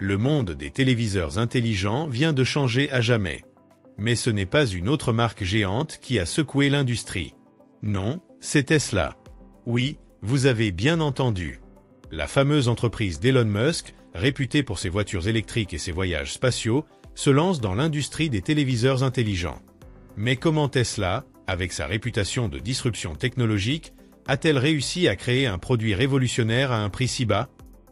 Le monde des téléviseurs intelligents vient de changer à jamais. Mais ce n'est pas une autre marque géante qui a secoué l'industrie. Non, c'est Tesla. Oui, vous avez bien entendu. La fameuse entreprise d'Elon Musk, réputée pour ses voitures électriques et ses voyages spatiaux, se lance dans l'industrie des téléviseurs intelligents. Mais comment Tesla, avec sa réputation de disruption technologique, a-t-elle réussi à créer un produit révolutionnaire à un prix si bas?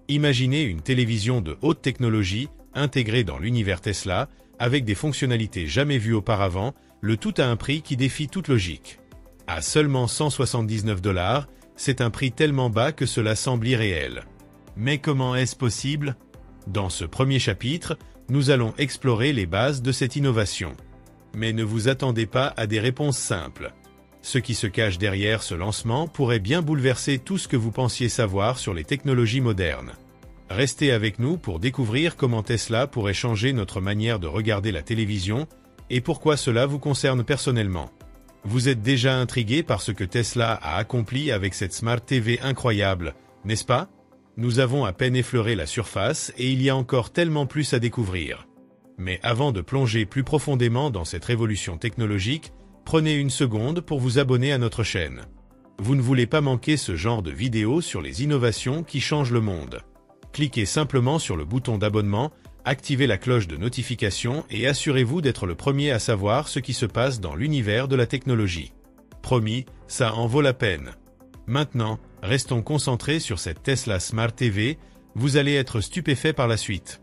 Imaginez une télévision de haute technologie, intégrée dans l'univers Tesla, avec des fonctionnalités jamais vues auparavant, le tout à un prix qui défie toute logique. À seulement 179 $, c'est un prix tellement bas que cela semble irréel. Mais comment est-ce possible? Dans ce premier chapitre, nous allons explorer les bases de cette innovation. Mais ne vous attendez pas à des réponses simples. Ce qui se cache derrière ce lancement pourrait bien bouleverser tout ce que vous pensiez savoir sur les technologies modernes. Restez avec nous pour découvrir comment Tesla pourrait changer notre manière de regarder la télévision et pourquoi cela vous concerne personnellement. Vous êtes déjà intrigué par ce que Tesla a accompli avec cette Smart TV incroyable, n'est-ce pas? Nous avons à peine effleuré la surface et il y a encore tellement plus à découvrir. Mais avant de plonger plus profondément dans cette révolution technologique, prenez une seconde pour vous abonner à notre chaîne. Vous ne voulez pas manquer ce genre de vidéos sur les innovations qui changent le monde. Cliquez simplement sur le bouton d'abonnement, activez la cloche de notification et assurez-vous d'être le premier à savoir ce qui se passe dans l'univers de la technologie. Promis, ça en vaut la peine. Maintenant, restons concentrés sur cette Tesla Smart TV, vous allez être stupéfait par la suite.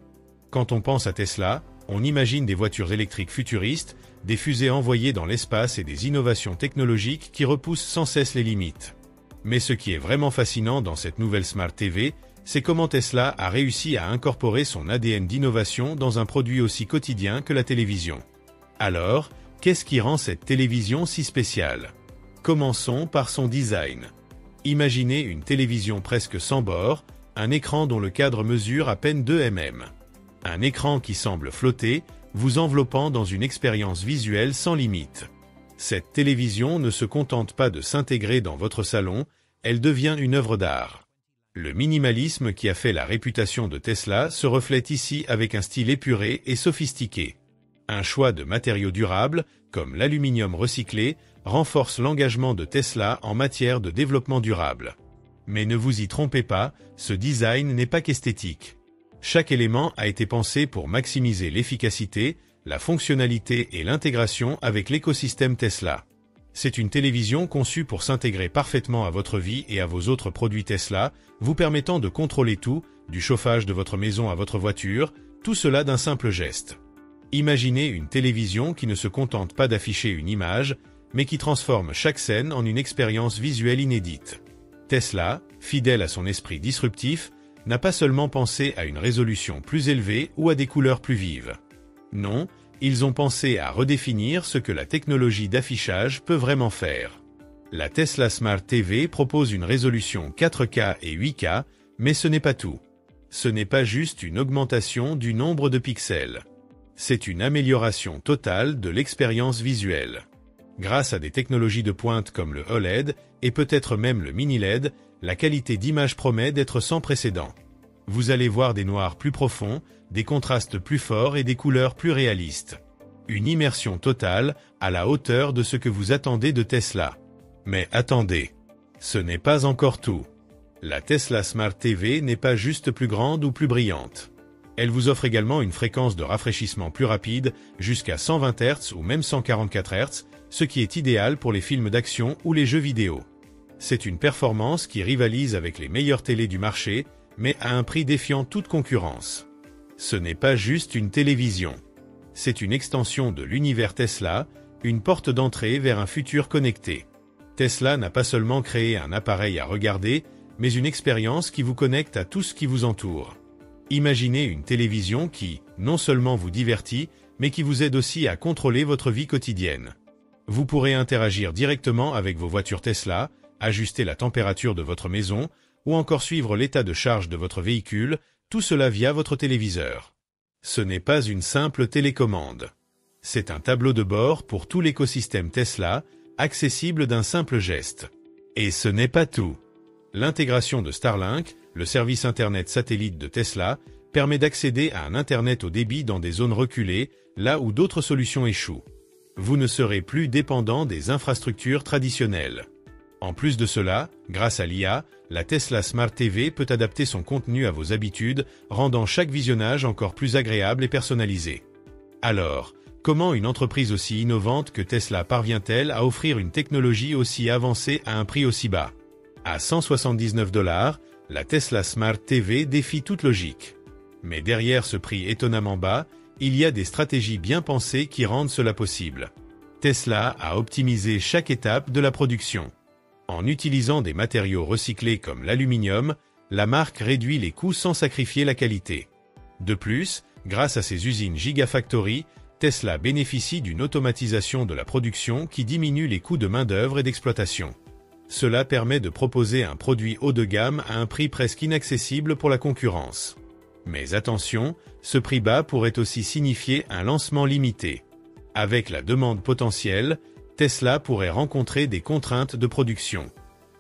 Quand on pense à Tesla, on imagine des voitures électriques futuristes, des fusées envoyées dans l'espace et des innovations technologiques qui repoussent sans cesse les limites. Mais ce qui est vraiment fascinant dans cette nouvelle Smart TV, c'est comment Tesla a réussi à incorporer son ADN d'innovation dans un produit aussi quotidien que la télévision. Alors, qu'est-ce qui rend cette télévision si spéciale? Commençons par son design. Imaginez une télévision presque sans bord, un écran dont le cadre mesure à peine 2 mm. Un écran qui semble flotter, vous enveloppant dans une expérience visuelle sans limite. Cette télévision ne se contente pas de s'intégrer dans votre salon, elle devient une œuvre d'art. Le minimalisme qui a fait la réputation de Tesla se reflète ici avec un style épuré et sophistiqué. Un choix de matériaux durables, comme l'aluminium recyclé, renforce l'engagement de Tesla en matière de développement durable. Mais ne vous y trompez pas, ce design n'est pas qu'esthétique. Chaque élément a été pensé pour maximiser l'efficacité, la fonctionnalité et l'intégration avec l'écosystème Tesla. C'est une télévision conçue pour s'intégrer parfaitement à votre vie et à vos autres produits Tesla, vous permettant de contrôler tout, du chauffage de votre maison à votre voiture, tout cela d'un simple geste. Imaginez une télévision qui ne se contente pas d'afficher une image, mais qui transforme chaque scène en une expérience visuelle inédite. Tesla, fidèle à son esprit disruptif, n'a pas seulement pensé à une résolution plus élevée ou à des couleurs plus vives. Non, ils ont pensé à redéfinir ce que la technologie d'affichage peut vraiment faire. La Tesla Smart TV propose une résolution 4K et 8K, mais ce n'est pas tout. Ce n'est pas juste une augmentation du nombre de pixels. C'est une amélioration totale de l'expérience visuelle. Grâce à des technologies de pointe comme le OLED et peut-être même le mini LED, la qualité d'image promet d'être sans précédent. Vous allez voir des noirs plus profonds, des contrastes plus forts et des couleurs plus réalistes. Une immersion totale, à la hauteur de ce que vous attendez de Tesla. Mais attendez, ce n'est pas encore tout. La Tesla Smart TV n'est pas juste plus grande ou plus brillante. Elle vous offre également une fréquence de rafraîchissement plus rapide, jusqu'à 120 Hz ou même 144 Hz, ce qui est idéal pour les films d'action ou les jeux vidéo. C'est une performance qui rivalise avec les meilleures télés du marché, mais à un prix défiant toute concurrence. Ce n'est pas juste une télévision. C'est une extension de l'univers Tesla, une porte d'entrée vers un futur connecté. Tesla n'a pas seulement créé un appareil à regarder, mais une expérience qui vous connecte à tout ce qui vous entoure. Imaginez une télévision qui, non seulement vous divertit, mais qui vous aide aussi à contrôler votre vie quotidienne. Vous pourrez interagir directement avec vos voitures Tesla, ajuster la température de votre maison, ou encore suivre l'état de charge de votre véhicule, tout cela via votre téléviseur. Ce n'est pas une simple télécommande. C'est un tableau de bord pour tout l'écosystème Tesla, accessible d'un simple geste. Et ce n'est pas tout. L'intégration de Starlink, le service Internet satellite de Tesla, permet d'accéder à un Internet au débit dans des zones reculées, là où d'autres solutions échouent. Vous ne serez plus dépendant des infrastructures traditionnelles. En plus de cela, grâce à l'IA, la Tesla Smart TV peut adapter son contenu à vos habitudes, rendant chaque visionnage encore plus agréable et personnalisé. Alors, comment une entreprise aussi innovante que Tesla parvient-elle à offrir une technologie aussi avancée à un prix aussi bas? À 179 $, la Tesla Smart TV défie toute logique. Mais derrière ce prix étonnamment bas, il y a des stratégies bien pensées qui rendent cela possible. Tesla a optimisé chaque étape de la production. En utilisant des matériaux recyclés comme l'aluminium, la marque réduit les coûts sans sacrifier la qualité. De plus, grâce à ses usines Gigafactory, Tesla bénéficie d'une automatisation de la production qui diminue les coûts de main-d'œuvre et d'exploitation. Cela permet de proposer un produit haut de gamme à un prix presque inaccessible pour la concurrence. Mais attention, ce prix bas pourrait aussi signifier un lancement limité. Avec la demande potentielle, Tesla pourrait rencontrer des contraintes de production.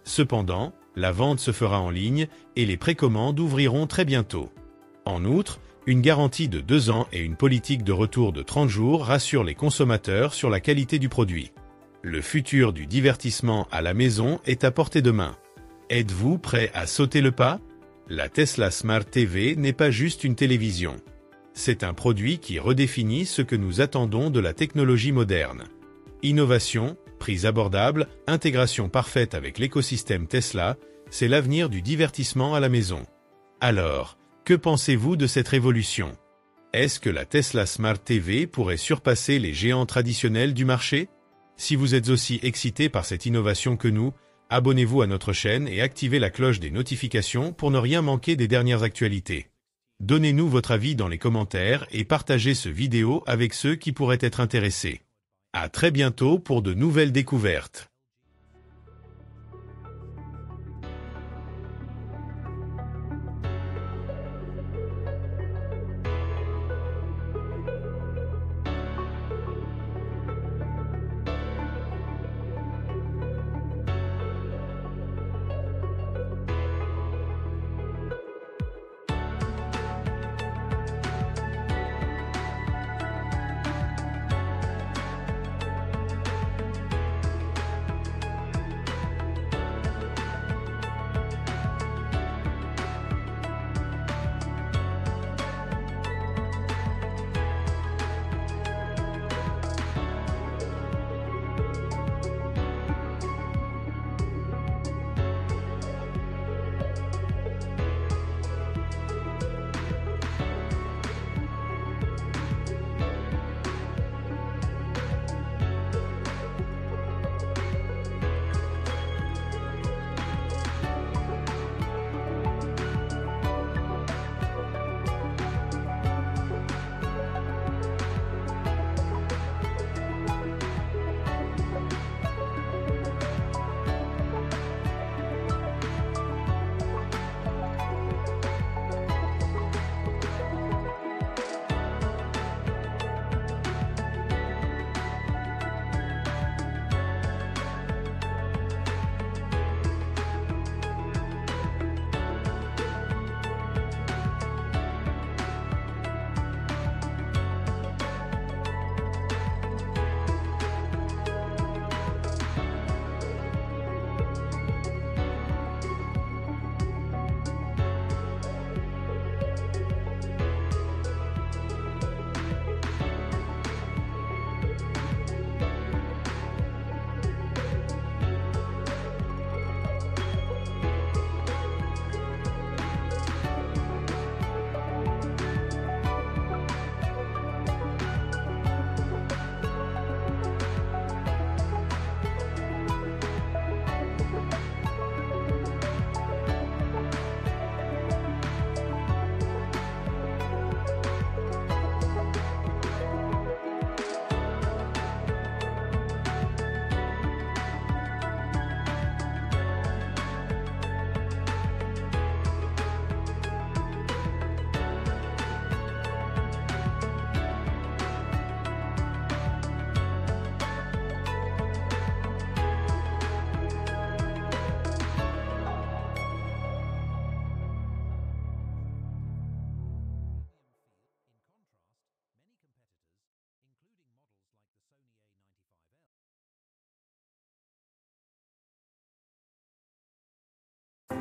Cependant, la vente se fera en ligne et les précommandes ouvriront très bientôt. En outre, une garantie de 2 ans et une politique de retour de 30 jours rassurent les consommateurs sur la qualité du produit. Le futur du divertissement à la maison est à portée de main. Êtes-vous prêt à sauter le pas? La Tesla Smart TV n'est pas juste une télévision. C'est un produit qui redéfinit ce que nous attendons de la technologie moderne. Innovation, prix abordable, intégration parfaite avec l'écosystème Tesla, c'est l'avenir du divertissement à la maison. Alors, que pensez-vous de cette révolution? Est-ce que la Tesla Smart TV pourrait surpasser les géants traditionnels du marché? Si vous êtes aussi excité par cette innovation que nous, abonnez-vous à notre chaîne et activez la cloche des notifications pour ne rien manquer des dernières actualités. Donnez-nous votre avis dans les commentaires et partagez ce vidéo avec ceux qui pourraient être intéressés. À très bientôt pour de nouvelles découvertes.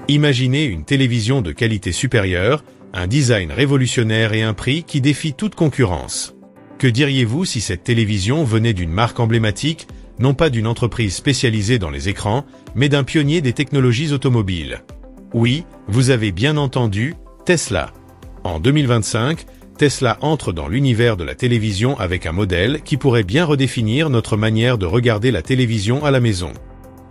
Imaginez une télévision de qualité supérieure, un design révolutionnaire et un prix qui défie toute concurrence. Que diriez-vous si cette télévision venait d'une marque emblématique, non pas d'une entreprise spécialisée dans les écrans, mais d'un pionnier des technologies automobiles? Oui, vous avez bien entendu, Tesla. En 2025, Tesla entre dans l'univers de la télévision avec un modèle qui pourrait bien redéfinir notre manière de regarder la télévision à la maison.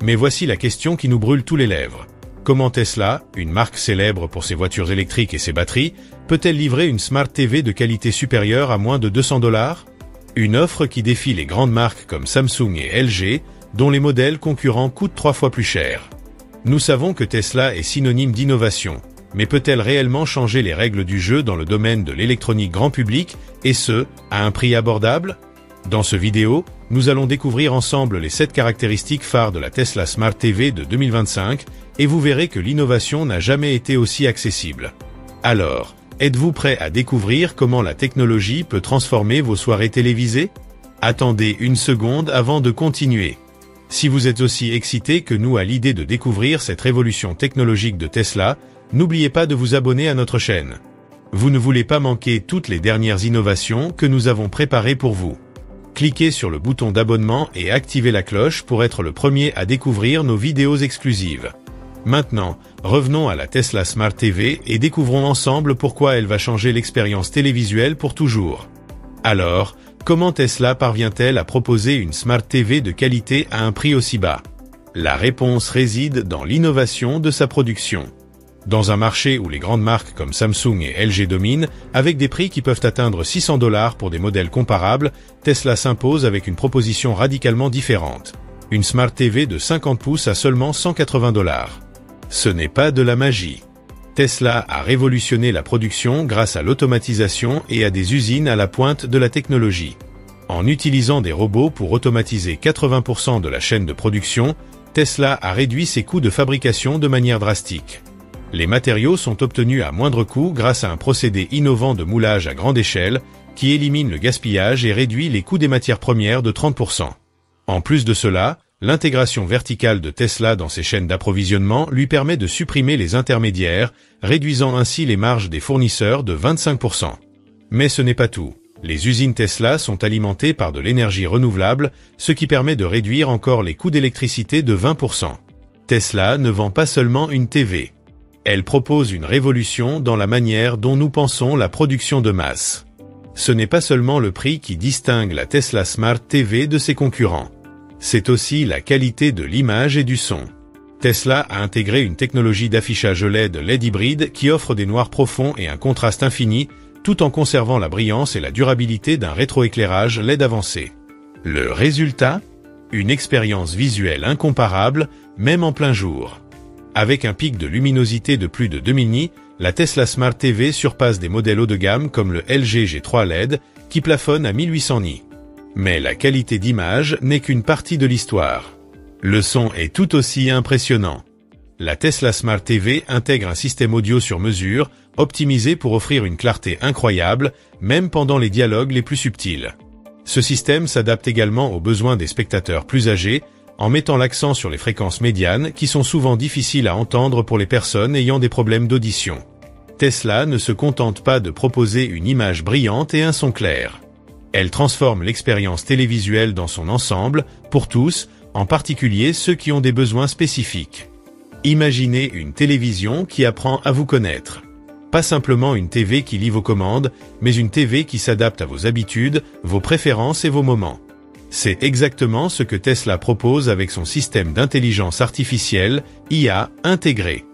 Mais voici la question qui nous brûle tous les lèvres. Comment Tesla, une marque célèbre pour ses voitures électriques et ses batteries, peut-elle livrer une Smart TV de qualité supérieure à moins de 200 $? Une offre qui défie les grandes marques comme Samsung et LG, dont les modèles concurrents coûtent 3 fois plus cher. Nous savons que Tesla est synonyme d'innovation, mais peut-elle réellement changer les règles du jeu dans le domaine de l'électronique grand public, et ce, à un prix abordable? Dans ce vidéo, nous allons découvrir ensemble les 7 caractéristiques phares de la Tesla Smart TV de 2025, et vous verrez que l'innovation n'a jamais été aussi accessible. Alors, êtes-vous prêt à découvrir comment la technologie peut transformer vos soirées télévisées? Attendez une seconde avant de continuer. Si vous êtes aussi excité que nous à l'idée de découvrir cette révolution technologique de Tesla, n'oubliez pas de vous abonner à notre chaîne. Vous ne voulez pas manquer toutes les dernières innovations que nous avons préparées pour vous. Cliquez sur le bouton d'abonnement et activez la cloche pour être le premier à découvrir nos vidéos exclusives. Maintenant, revenons à la Tesla Smart TV et découvrons ensemble pourquoi elle va changer l'expérience télévisuelle pour toujours. Alors, comment Tesla parvient-elle à proposer une Smart TV de qualité à un prix aussi bas? La réponse réside dans l'innovation de sa production. Dans un marché où les grandes marques comme Samsung et LG dominent, avec des prix qui peuvent atteindre 600 $ pour des modèles comparables, Tesla s'impose avec une proposition radicalement différente. Une Smart TV de 50 pouces à seulement 180 $. Ce n'est pas de la magie. Tesla a révolutionné la production grâce à l'automatisation et à des usines à la pointe de la technologie. En utilisant des robots pour automatiser 80% de la chaîne de production, Tesla a réduit ses coûts de fabrication de manière drastique. Les matériaux sont obtenus à moindre coût grâce à un procédé innovant de moulage à grande échelle qui élimine le gaspillage et réduit les coûts des matières premières de 30%. En plus de cela, l'intégration verticale de Tesla dans ses chaînes d'approvisionnement lui permet de supprimer les intermédiaires, réduisant ainsi les marges des fournisseurs de 25%. Mais ce n'est pas tout. Les usines Tesla sont alimentées par de l'énergie renouvelable, ce qui permet de réduire encore les coûts d'électricité de 20%. Tesla ne vend pas seulement une TV. Elle propose une révolution dans la manière dont nous pensons la production de masse. Ce n'est pas seulement le prix qui distingue la Tesla Smart TV de ses concurrents. C'est aussi la qualité de l'image et du son. Tesla a intégré une technologie d'affichage LED hybride qui offre des noirs profonds et un contraste infini, tout en conservant la brillance et la durabilité d'un rétroéclairage LED avancé. Le résultat? Une expérience visuelle incomparable, même en plein jour. Avec un pic de luminosité de plus de 2000 nits, la Tesla Smart TV surpasse des modèles haut de gamme comme le LG G3 LED, qui plafonne à 1800 nits. Mais la qualité d'image n'est qu'une partie de l'histoire. Le son est tout aussi impressionnant. La Tesla Smart TV intègre un système audio sur mesure, optimisé pour offrir une clarté incroyable, même pendant les dialogues les plus subtils. Ce système s'adapte également aux besoins des spectateurs plus âgés, en mettant l'accent sur les fréquences médianes qui sont souvent difficiles à entendre pour les personnes ayant des problèmes d'audition. Tesla ne se contente pas de proposer une image brillante et un son clair. Elle transforme l'expérience télévisuelle dans son ensemble, pour tous, en particulier ceux qui ont des besoins spécifiques. Imaginez une télévision qui apprend à vous connaître. Pas simplement une TV qui lit vos commandes, mais une TV qui s'adapte à vos habitudes, vos préférences et vos moments. C'est exactement ce que Tesla propose avec son système d'intelligence artificielle, IA, intégré.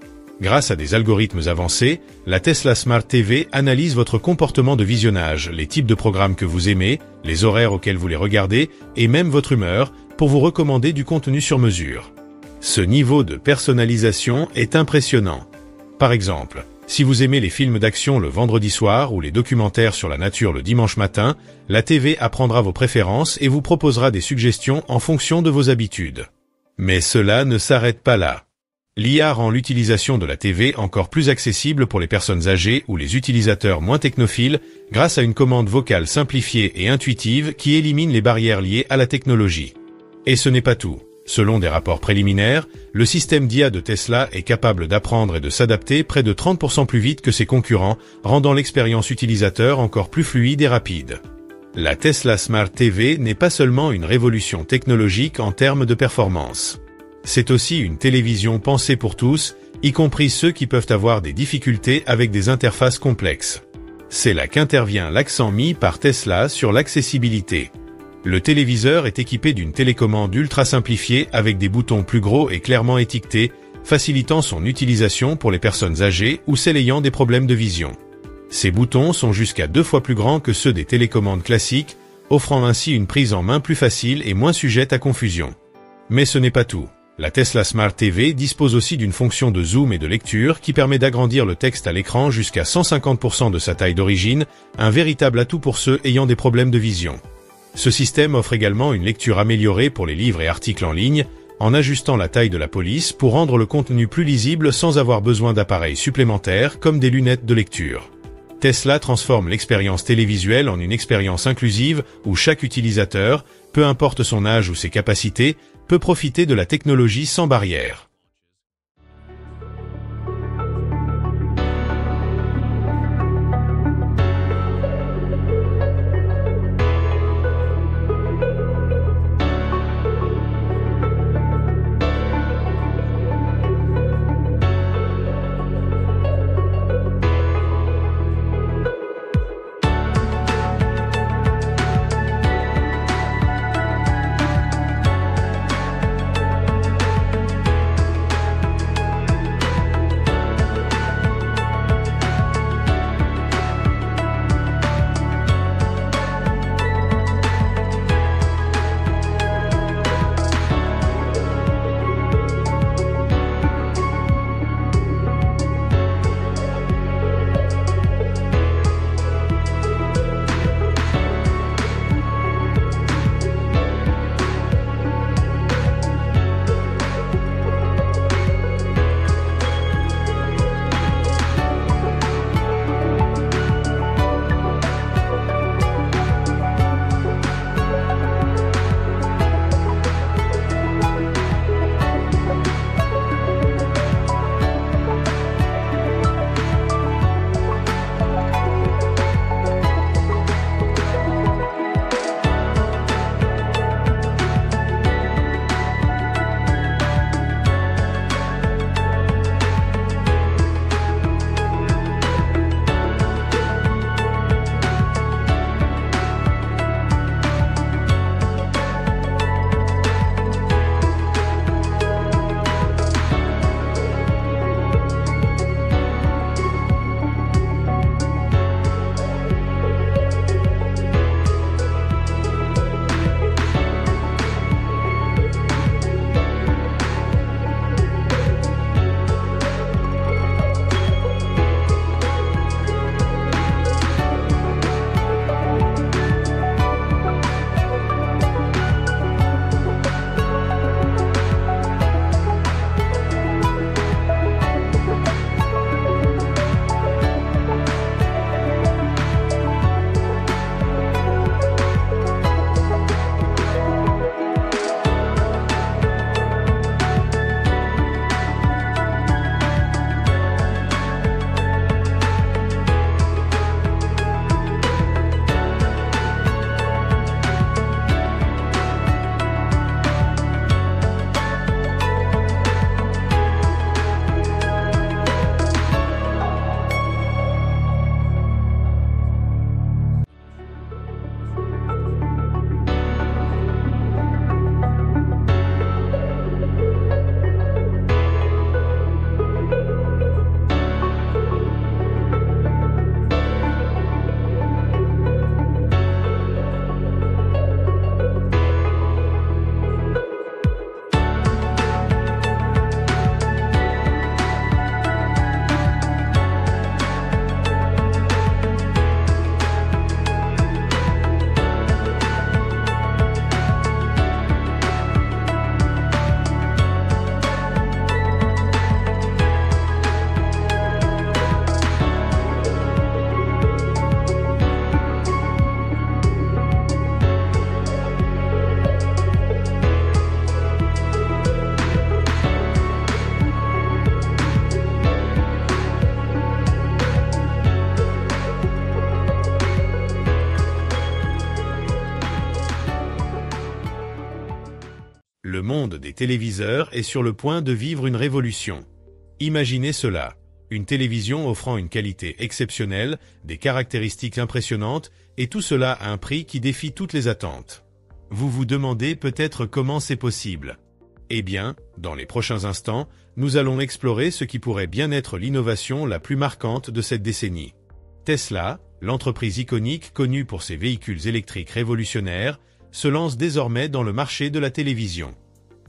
Grâce à des algorithmes avancés, la Tesla Smart TV analyse votre comportement de visionnage, les types de programmes que vous aimez, les horaires auxquels vous les regardez, et même votre humeur, pour vous recommander du contenu sur mesure. Ce niveau de personnalisation est impressionnant. Par exemple, si vous aimez les films d'action le vendredi soir ou les documentaires sur la nature le dimanche matin, la TV apprendra vos préférences et vous proposera des suggestions en fonction de vos habitudes. Mais cela ne s'arrête pas là. L'IA rend l'utilisation de la TV encore plus accessible pour les personnes âgées ou les utilisateurs moins technophiles grâce à une commande vocale simplifiée et intuitive qui élimine les barrières liées à la technologie. Et ce n'est pas tout. Selon des rapports préliminaires, le système d'IA de Tesla est capable d'apprendre et de s'adapter près de 30% plus vite que ses concurrents, rendant l'expérience utilisateur encore plus fluide et rapide. La Tesla Smart TV n'est pas seulement une révolution technologique en termes de performance. C'est aussi une télévision pensée pour tous, y compris ceux qui peuvent avoir des difficultés avec des interfaces complexes. C'est là qu'intervient l'accent mis par Tesla sur l'accessibilité. Le téléviseur est équipé d'une télécommande ultra simplifiée avec des boutons plus gros et clairement étiquetés, facilitant son utilisation pour les personnes âgées ou celles ayant des problèmes de vision. Ces boutons sont jusqu'à 2 fois plus grands que ceux des télécommandes classiques, offrant ainsi une prise en main plus facile et moins sujette à confusion. Mais ce n'est pas tout. La Tesla Smart TV dispose aussi d'une fonction de zoom et de lecture qui permet d'agrandir le texte à l'écran jusqu'à 150% de sa taille d'origine, un véritable atout pour ceux ayant des problèmes de vision. Ce système offre également une lecture améliorée pour les livres et articles en ligne, en ajustant la taille de la police pour rendre le contenu plus lisible sans avoir besoin d'appareils supplémentaires comme des lunettes de lecture. Tesla transforme l'expérience télévisuelle en une expérience inclusive où chaque utilisateur, peu importe son âge ou ses capacités, peut profiter de la technologie sans barrière. monde des téléviseurs est sur le point de vivre une révolution. Imaginez cela. Une télévision offrant une qualité exceptionnelle, des caractéristiques impressionnantes, et tout cela à un prix qui défie toutes les attentes. Vous vous demandez peut-être comment c'est possible. Eh bien, dans les prochains instants, nous allons explorer ce qui pourrait bien être l'innovation la plus marquante de cette décennie. Tesla, l'entreprise iconique connue pour ses véhicules électriques révolutionnaires, se lance désormais dans le marché de la télévision.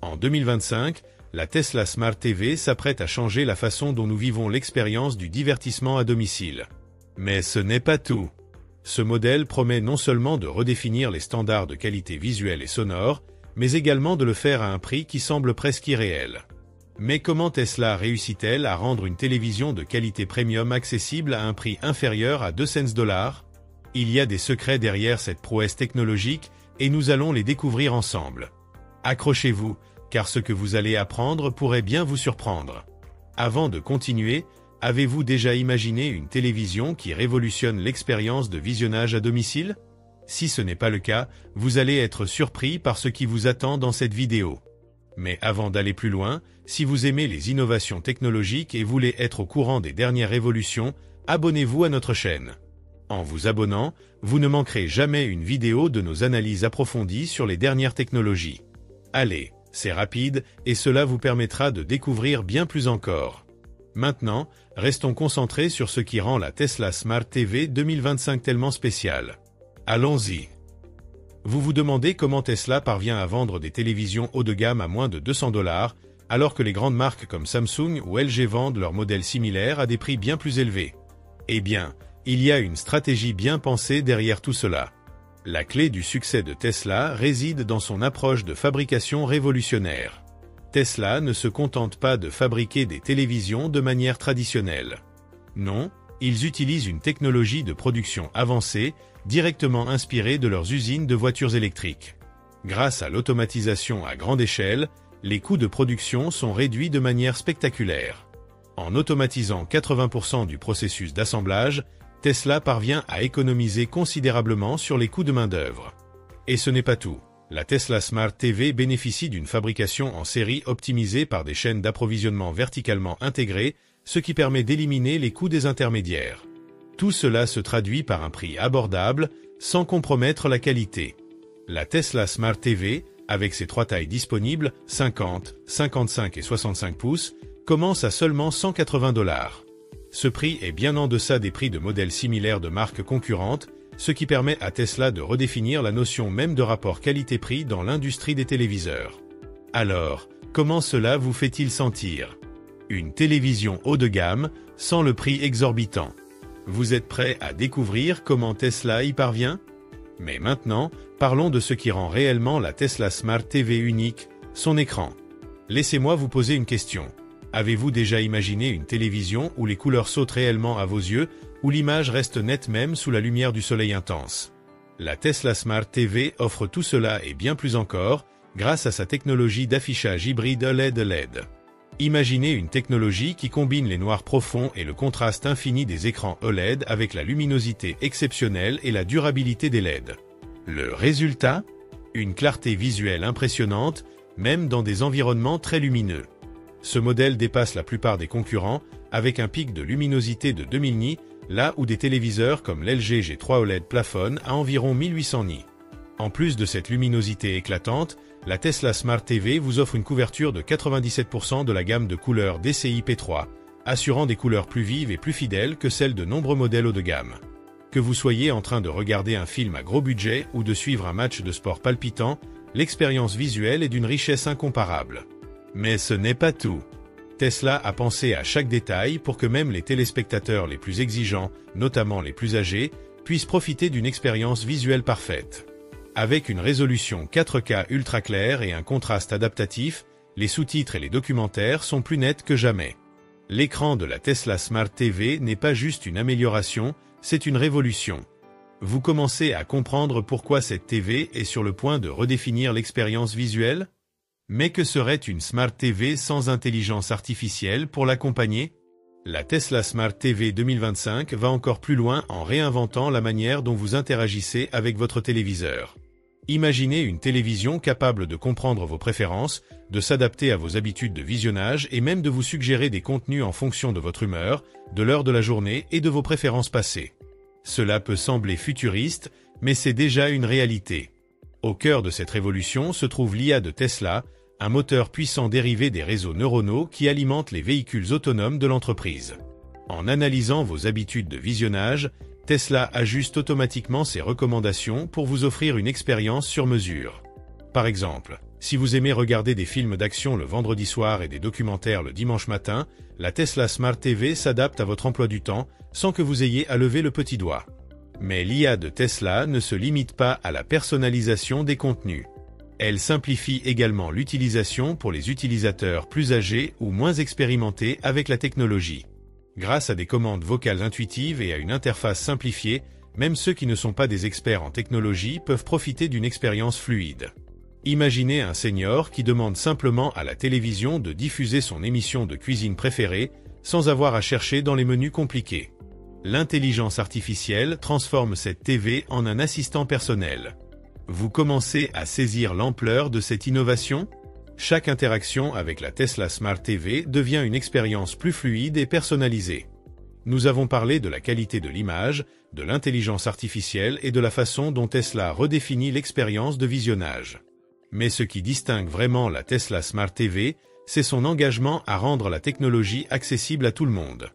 En 2025, la Tesla Smart TV s'apprête à changer la façon dont nous vivons l'expérience du divertissement à domicile. Mais ce n'est pas tout. Ce modèle promet non seulement de redéfinir les standards de qualité visuelle et sonore, mais également de le faire à un prix qui semble presque irréel. Mais comment Tesla réussit-elle à rendre une télévision de qualité premium accessible à un prix inférieur à 2 cents? Il y a des secrets derrière cette prouesse technologique et nous allons les découvrir ensemble. Accrochez-vous, car ce que vous allez apprendre pourrait bien vous surprendre. Avant de continuer, avez-vous déjà imaginé une télévision qui révolutionne l'expérience de visionnage à domicile? Si ce n'est pas le cas, vous allez être surpris par ce qui vous attend dans cette vidéo. Mais avant d'aller plus loin, si vous aimez les innovations technologiques et voulez être au courant des dernières révolutions, abonnez-vous à notre chaîne. En vous abonnant, vous ne manquerez jamais une vidéo de nos analyses approfondies sur les dernières technologies. Allez, c'est rapide et cela vous permettra de découvrir bien plus encore. Maintenant, restons concentrés sur ce qui rend la Tesla Smart TV 2025 tellement spéciale. Allons-y. Vous vous demandez comment Tesla parvient à vendre des télévisions haut de gamme à moins de 200 $, alors que les grandes marques comme Samsung ou LG vendent leurs modèles similaires à des prix bien plus élevés. Eh bien, il y a une stratégie bien pensée derrière tout cela. La clé du succès de Tesla réside dans son approche de fabrication révolutionnaire. Tesla ne se contente pas de fabriquer des télévisions de manière traditionnelle. Non, ils utilisent une technologie de production avancée, directement inspirée de leurs usines de voitures électriques. Grâce à l'automatisation à grande échelle, les coûts de production sont réduits de manière spectaculaire. En automatisant 80% du processus d'assemblage, Tesla parvient à économiser considérablement sur les coûts de main-d'œuvre. Et ce n'est pas tout. La Tesla Smart TV bénéficie d'une fabrication en série optimisée par des chaînes d'approvisionnement verticalement intégrées, ce qui permet d'éliminer les coûts des intermédiaires. Tout cela se traduit par un prix abordable, sans compromettre la qualité. La Tesla Smart TV, avec ses 3 tailles disponibles, 50, 55 et 65 pouces, commence à seulement 180 $. Ce prix est bien en deçà des prix de modèles similaires de marques concurrentes, ce qui permet à Tesla de redéfinir la notion même de rapport qualité-prix dans l'industrie des téléviseurs. Alors, comment cela vous fait-il sentir? Une télévision haut de gamme, sans le prix exorbitant. Vous êtes prêt à découvrir comment Tesla y parvient? Mais maintenant, parlons de ce qui rend réellement la Tesla Smart TV unique, son écran. Laissez-moi vous poser une question. Avez-vous déjà imaginé une télévision où les couleurs sautent réellement à vos yeux, où l'image reste nette même sous la lumière du soleil intense? La Tesla Smart TV offre tout cela et bien plus encore, grâce à sa technologie d'affichage hybride OLED-LED. Imaginez une technologie qui combine les noirs profonds et le contraste infini des écrans OLED avec la luminosité exceptionnelle et la durabilité des LED. Le résultat? Une clarté visuelle impressionnante, même dans des environnements très lumineux. Ce modèle dépasse la plupart des concurrents, avec un pic de luminosité de 2000 nits, là où des téléviseurs comme l'LG G3 OLED plafonnent à environ 1800 nits. En plus de cette luminosité éclatante, la Tesla Smart TV vous offre une couverture de 97% de la gamme de couleurs DCI-P3, assurant des couleurs plus vives et plus fidèles que celles de nombreux modèles haut de gamme. Que vous soyez en train de regarder un film à gros budget ou de suivre un match de sport palpitant, l'expérience visuelle est d'une richesse incomparable. Mais ce n'est pas tout. Tesla a pensé à chaque détail pour que même les téléspectateurs les plus exigeants, notamment les plus âgés, puissent profiter d'une expérience visuelle parfaite. Avec une résolution 4K ultra claire et un contraste adaptatif, les sous-titres et les documentaires sont plus nets que jamais. L'écran de la Tesla Smart TV n'est pas juste une amélioration, c'est une révolution. Vous commencez à comprendre pourquoi cette TV est sur le point de redéfinir l'expérience visuelle? Mais que serait une Smart TV sans intelligence artificielle pour l'accompagner? La Tesla Smart TV 2025 va encore plus loin en réinventant la manière dont vous interagissez avec votre téléviseur. Imaginez une télévision capable de comprendre vos préférences, de s'adapter à vos habitudes de visionnage et même de vous suggérer des contenus en fonction de votre humeur, de l'heure de la journée et de vos préférences passées. Cela peut sembler futuriste, mais c'est déjà une réalité. Au cœur de cette révolution se trouve l'IA de Tesla, un moteur puissant dérivé des réseaux neuronaux qui alimentent les véhicules autonomes de l'entreprise. En analysant vos habitudes de visionnage, Tesla ajuste automatiquement ses recommandations pour vous offrir une expérience sur mesure. Par exemple, si vous aimez regarder des films d'action le vendredi soir et des documentaires le dimanche matin, la Tesla Smart TV s'adapte à votre emploi du temps sans que vous ayez à lever le petit doigt. Mais l'IA de Tesla ne se limite pas à la personnalisation des contenus. Elle simplifie également l'utilisation pour les utilisateurs plus âgés ou moins expérimentés avec la technologie. Grâce à des commandes vocales intuitives et à une interface simplifiée, même ceux qui ne sont pas des experts en technologie peuvent profiter d'une expérience fluide. Imaginez un senior qui demande simplement à la télévision de diffuser son émission de cuisine préférée sans avoir à chercher dans les menus compliqués. L'intelligence artificielle transforme cette TV en un assistant personnel. Vous commencez à saisir l'ampleur de cette innovation ? Chaque interaction avec la Tesla Smart TV devient une expérience plus fluide et personnalisée. Nous avons parlé de la qualité de l'image, de l'intelligence artificielle et de la façon dont Tesla redéfinit l'expérience de visionnage. Mais ce qui distingue vraiment la Tesla Smart TV, c'est son engagement à rendre la technologie accessible à tout le monde.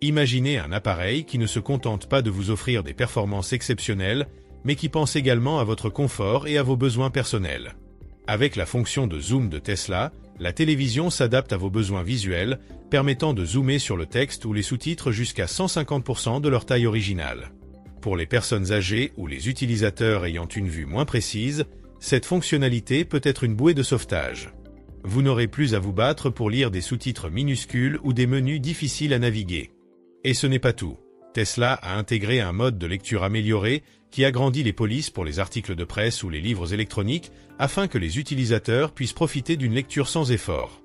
Imaginez un appareil qui ne se contente pas de vous offrir des performances exceptionnelles, mais qui pense également à votre confort et à vos besoins personnels. Avec la fonction de zoom de Tesla, la télévision s'adapte à vos besoins visuels, permettant de zoomer sur le texte ou les sous-titres jusqu'à 150% de leur taille originale. Pour les personnes âgées ou les utilisateurs ayant une vue moins précise, cette fonctionnalité peut être une bouée de sauvetage. Vous n'aurez plus à vous battre pour lire des sous-titres minuscules ou des menus difficiles à naviguer. Et ce n'est pas tout. Tesla a intégré un mode de lecture amélioré qui agrandit les polices pour les articles de presse ou les livres électroniques afin que les utilisateurs puissent profiter d'une lecture sans effort.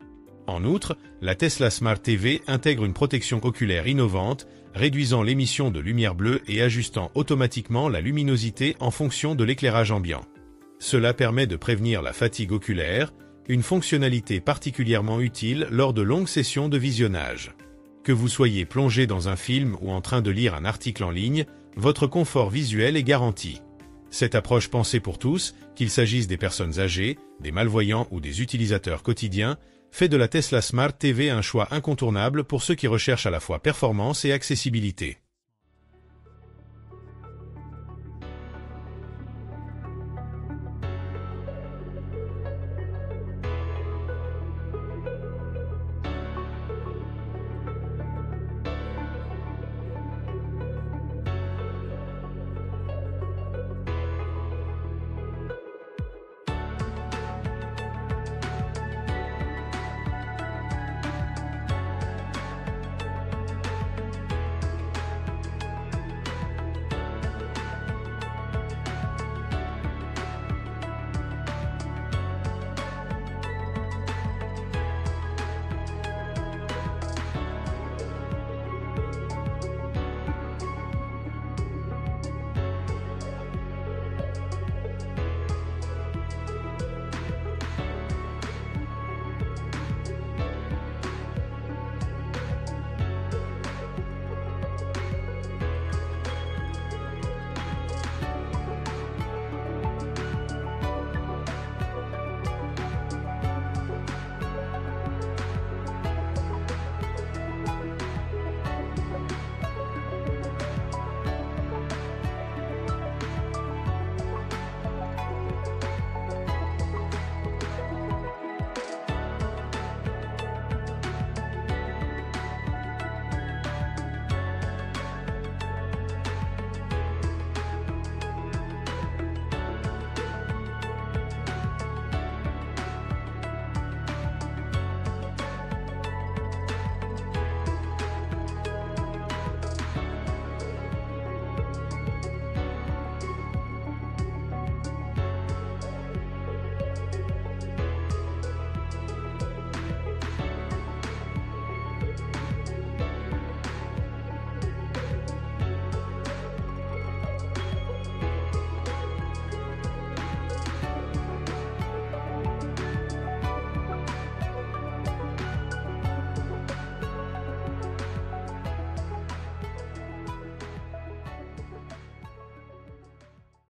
En outre, la Tesla Smart TV intègre une protection oculaire innovante, réduisant l'émission de lumière bleue et ajustant automatiquement la luminosité en fonction de l'éclairage ambiant. Cela permet de prévenir la fatigue oculaire, une fonctionnalité particulièrement utile lors de longues sessions de visionnage. Que vous soyez plongé dans un film ou en train de lire un article en ligne, votre confort visuel est garanti. Cette approche pensée pour tous, qu'il s'agisse des personnes âgées, des malvoyants ou des utilisateurs quotidiens, fait de la Tesla Smart TV un choix incontournable pour ceux qui recherchent à la fois performance et accessibilité.